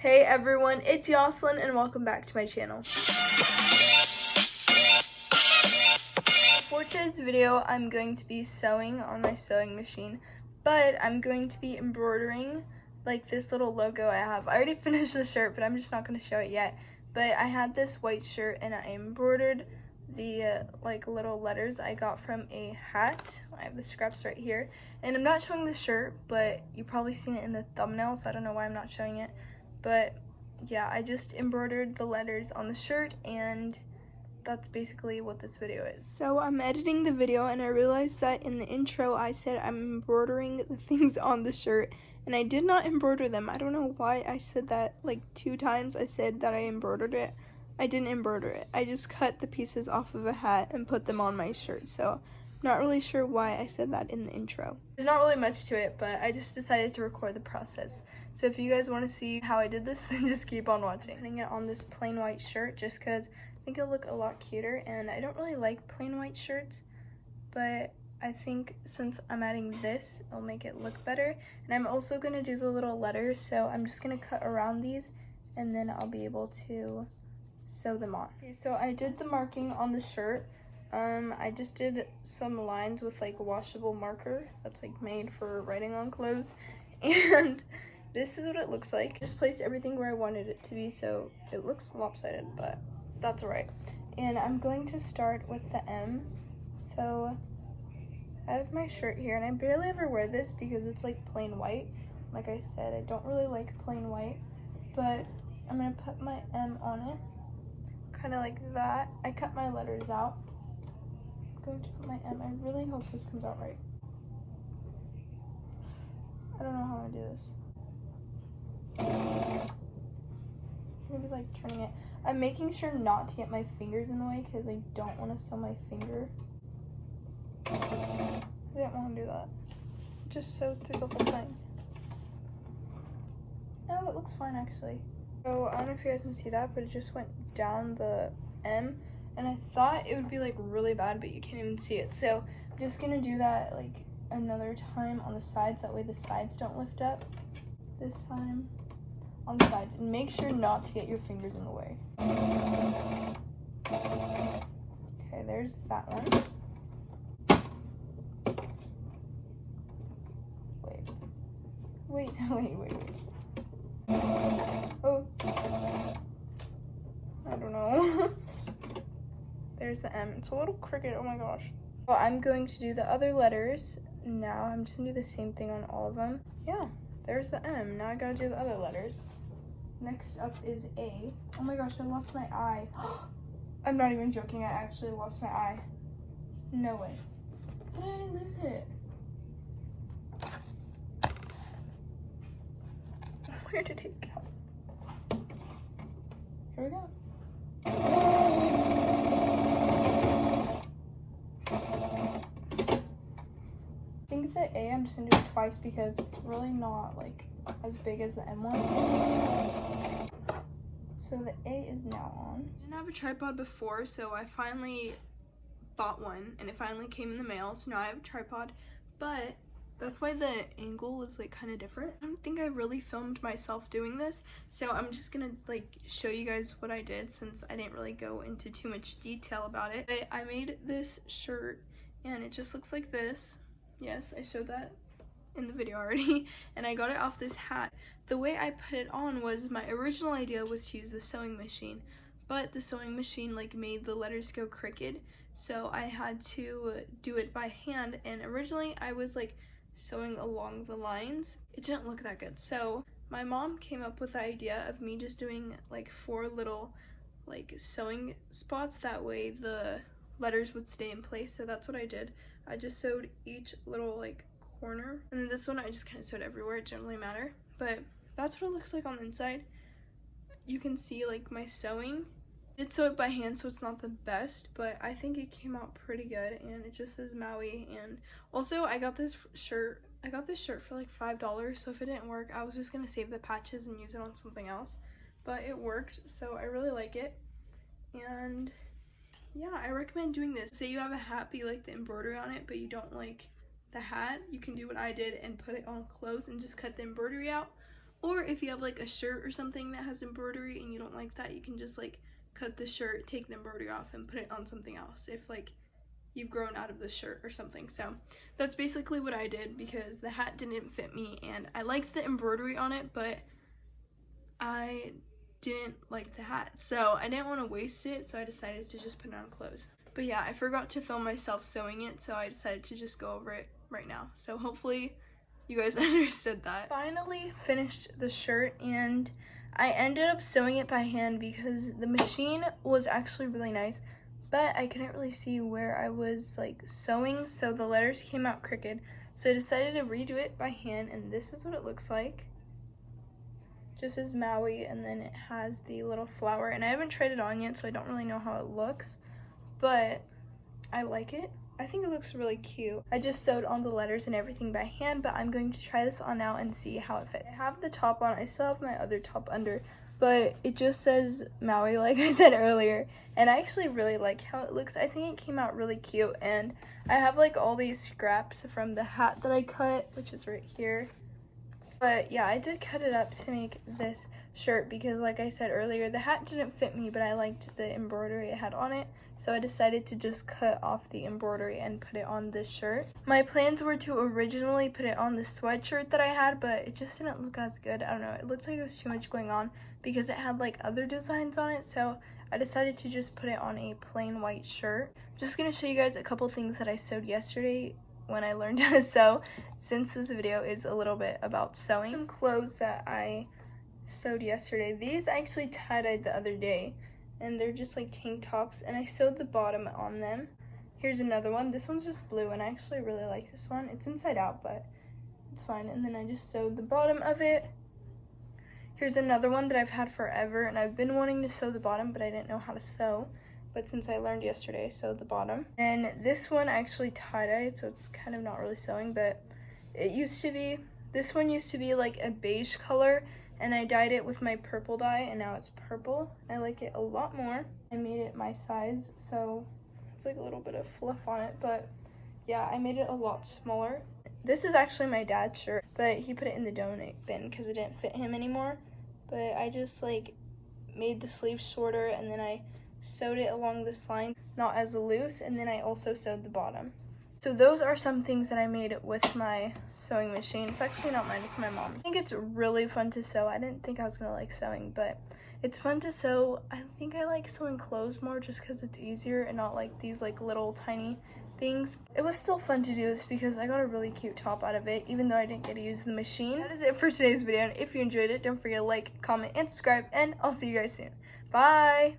Hey everyone, it's Yoslin and welcome back to my channel. For today's video, I'm going to be sewing on my sewing machine, but I'm going to be embroidering like this little logo I have. I already finished the shirt, but I'm just not going to show it yet. But I had this white shirt and I embroidered the like little letters I got from a hat. I have the scraps right here, and I'm not showing the shirt, but you probably seen it in the thumbnail, so I don't know why I'm not showing it. But yeah, I just embroidered the letters on the shirt, and that's basically what this video is. So I'm editing the video and I realized that in the intro I said I'm embroidering the things on the shirt, and I did not embroider them. I don't know why I said that like 2 times. I said that I embroidered it. I didn't embroider it. I just cut the pieces off of a hat and put them on my shirt. So not really sure why I said that in the intro. There's not really much to it, but I just decided to record the process. So if you guys want to see how I did this, then just keep on watching. I'm putting it on this plain white shirt just because I think it'll look a lot cuter, and I don't really like plain white shirts, but I think since I'm adding this, it'll make it look better. And I'm also going to do the little letters, so I'm just going to cut around these and then I'll be able to sew them on. Okay, so I did the marking on the shirt. I just did some lines with like washable marker that's like made for writing on clothes, and this is what it looks like. Just placed everything where I wanted it to be, so it looks lopsided, but that's alright. And I'm going to start with the M. So I have my shirt here, and I barely ever wear this because it's like plain white. Like I said, I don't really like plain white, but I'm gonna put my M on it, kind of like that. I cut my letters out. I'm going to put my M. I really hope this comes out right. I don't know how to do this. I'm gonna be like turning it. I'm making sure not to get my fingers in the way because I don't want to sew my finger. I didn't want to do that. Just sew through the whole thing. Oh, it looks fine actually. So I don't know if you guys can see that, but it just went down the M, and I thought it would be like really bad, but you can't even see it. So I'm just gonna do that like another time on the sides. That way the sides don't lift up. This time on the sides, and make sure not to get your fingers in the way. Okay, there's that one. Wait. Oh, I don't know. There's the M. It's a little crooked, oh my gosh. Well, I'm going to do the other letters now. I'm just gonna do the same thing on all of them. Yeah, there's the M. Now I gotta do the other letters. Next up is A. Oh my gosh, I lost my eye. I'm not even joking, I actually lost my eye. No way. How did I lose it? Where did it go? Here we go. I think the A, I'm just gonna do it twice because it's really not like as big as the M was. So the A is now on. I didn't have a tripod before, so I finally bought one, and it finally came in the mail, so now I have a tripod, but that's why the angle is like kind of different. I don't think I really filmed myself doing this, so I'm just gonna like show you guys what I did since I didn't really go into too much detail about it. I made this shirt and it just looks like this. Yes, I showed that in the video already, and I got it off this hat. The way I put it on was, my original idea was to use the sewing machine, but the sewing machine like made the letters go crooked, so I had to do it by hand, and originally I was like sewing along the lines. It didn't look that good, so my mom came up with the idea of me just doing like 4 little like sewing spots, that way the letters would stay in place. So that's what I did. I just sewed each little like corner, and then this one I just kind of sewed everywhere. It didn't really matter, but that's what it looks like on the inside. You can see like my sewing. I did sew it by hand, so it's not the best, but I think it came out pretty good, and it just says Maui. And also I got this shirt for like $5, so if it didn't work, I was just gonna save the patches and use it on something else, but it worked, so I really like it. And yeah, I recommend doing this. Say you have a hat but you like the embroidery on it, but you don't like the hat, you can do what I did and put it on clothes and just cut the embroidery out, Or if you have like a shirt or something that has embroidery and you don't like that, you can just like cut the shirt, take the embroidery off, and put it on something else if like you've grown out of the shirt or something. So that's basically what I did because the hat didn't fit me and I liked the embroidery on it, but I didn't like the hat, so I didn't want to waste it, so I decided to just put it on clothes. But yeah, I forgot to film myself sewing it, so I decided to just go over it right now. So hopefully you guys understood that. Finally finished the shirt, and I ended up sewing it by hand because the machine was actually really nice, but I couldn't really see where I was like sewing, so the letters came out crooked. So I decided to redo it by hand, and this is what it looks like. Just as Maui, and then it has the little flower, and I haven't tried it on yet, so I don't really know how it looks, but I like it. I think it looks really cute. I just sewed on the letters and everything by hand, but I'm going to try this on now and see how it fits. I have the top on. I still have my other top under, but it just says Maui like I said earlier, and I actually really like how it looks. I think it came out really cute, and I have like all these scraps from the hat that I cut, which is right here. But yeah, I did cut it up to make this shirt because like I said earlier, the hat didn't fit me, but I liked the embroidery it had on it. So I decided to just cut off the embroidery and put it on this shirt. My plans were to originally put it on the sweatshirt that I had, but it just didn't look as good. I don't know, it looked like there was too much going on because it had like other designs on it. So I decided to just put it on a plain white shirt. I'm just gonna show you guys a couple things that I sewed yesterday when I learned how to sew, since this video is a little bit about sewing. Some clothes that I sewed yesterday. These I actually tie-dyed the other day, and they're just like tank tops, and I sewed the bottom on them. Here's another one. This one's just blue, and I actually really like this one. It's inside out, but it's fine. And then I just sewed the bottom of it. Here's another one that I've had forever, and I've been wanting to sew the bottom, but I didn't know how to sew. But since I learned yesterday, I sewed the bottom. And this one I actually tie-dyed, so it's kind of not really sewing, but it used to be, this one used to be like a beige color, and I dyed it with my purple dye, and now it's purple. I like it a lot more. I made it my size, so it's like a little bit of fluff on it, but yeah, I made it a lot smaller. This is actually my dad's shirt, but he put it in the donate bin because it didn't fit him anymore. But I just like made the sleeves shorter, and then I sewed it along this line, not as loose, and then I also sewed the bottom. So those are some things that I made with my sewing machine. It's actually not mine, it's my mom's. I think it's really fun to sew. I didn't think I was gonna like sewing, but it's fun to sew. I think I like sewing clothes more just because it's easier and not like these like little tiny things. It was still fun to do this because I got a really cute top out of it, even though I didn't get to use the machine. That is it for today's video, and if you enjoyed it, don't forget to like, comment, and subscribe, and I'll see you guys soon. Bye!